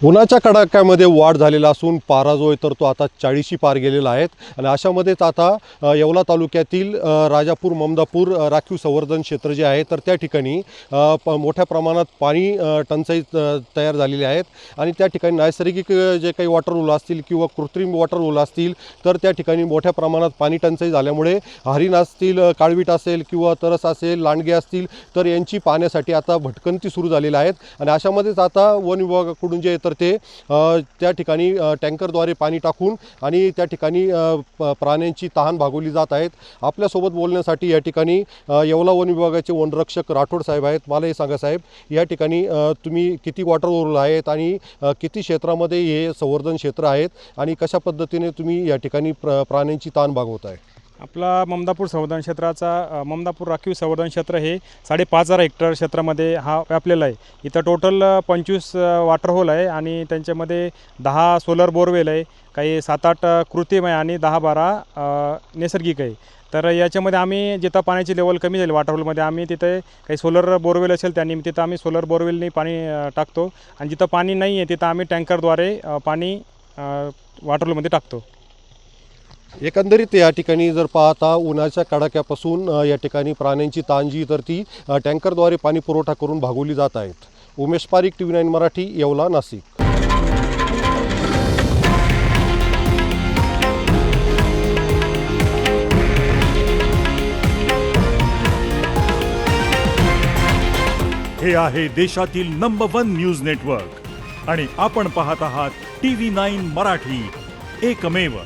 उन्हाच्या कडाक्यामध्ये वाढ झालेला असून पारा जो आहे तर तो आता 40शी पार गेलेला आहे आणि अशामध्येच आता येवला तालुक्यातील राजापूर ममदापूर राखीव संवर्धन क्षेत्र जे आहे तर त्या ठिकाणी मोठ्या प्रमाणात पाणी टंचाई तयार झालेली आहेत आणि त्या ठिकाणी नैसर्गिक जे काही वॉटर होल असतील किंवा कृत्रिम वॉटर होल असतील तर त्या ठिकाणी मोठ्या प्रमाणात पाणी टंचाई झाल्यामुळे हरिण असतील, काळवीट असेल किंवा तरस असेल, लांडगे असतील तर यांची पाण्यासाठी आता भटकंती सुरू झालेली आहेत आणि अशामध्येच आता वन विभागाकडून जे तर ते त्या ठिकाणी टँकरद्वारे पाणी टाकून आणि त्या ठिकाणी प्राण्यांची तहान भागवली जात आहेत। आपल्यासोबत बोलण्यासाठी या ठिकाणी येवला वन विभागाचे वनरक्षक राठोड साहेब आहेत। मला हे सांगा साहेब, या ठिकाणी तुम्ही किती वॉटर होल आहेत आणि किती क्षेत्रामध्ये हे संवर्धन क्षेत्र आहेत आणि कशा पद्धतीने तुम्ही या ठिकाणी प्राण्यांची तहान भागवताय? आपला ममदापूर संवर्धन क्षेत्राचा ममदापूर राखीव संवर्धन क्षेत्र हे 5,500 हेक्टर क्षेत्रामध्ये हा व्यापलेला आहे। इथं टोटल 25 वॉटर होल आहे आणि त्यांच्यामध्ये 10 सोलर बोरवेल आहे, काही 7-8 कृत्रिम आहे आणि 10-12 नैसर्गिक आहे। तर याच्यामध्ये आम्ही जिथं पाण्याची लेवल कमी झाली वॉटर होलमध्ये आम्ही तिथे काही सोलर बोरवेल असेल त्यांनी तिथं आम्ही सोलर बोरवेलनी पाणी टाकतो आणि जिथं पाणी नाही आहे तिथं आम्ही टँकरद्वारे पाणी वॉटर होलमध्ये टाकतो। एकंदरीत या ठिकाणी जर पाहता उन्हाच्या कडाक्यापासून या ठिकाणी प्राण्यांची ताण जी तर ती टँकरद्वारे पाणी पुरवठा करून भागवली जात आहेत। उमेश पारिक, TV9 मराठी, येवला, नाशिक। हे आहे देशातील नंबर 1 न्यूज नेटवर्क आणि आपण पाहत आहात TV9 मराठी, एकमेव।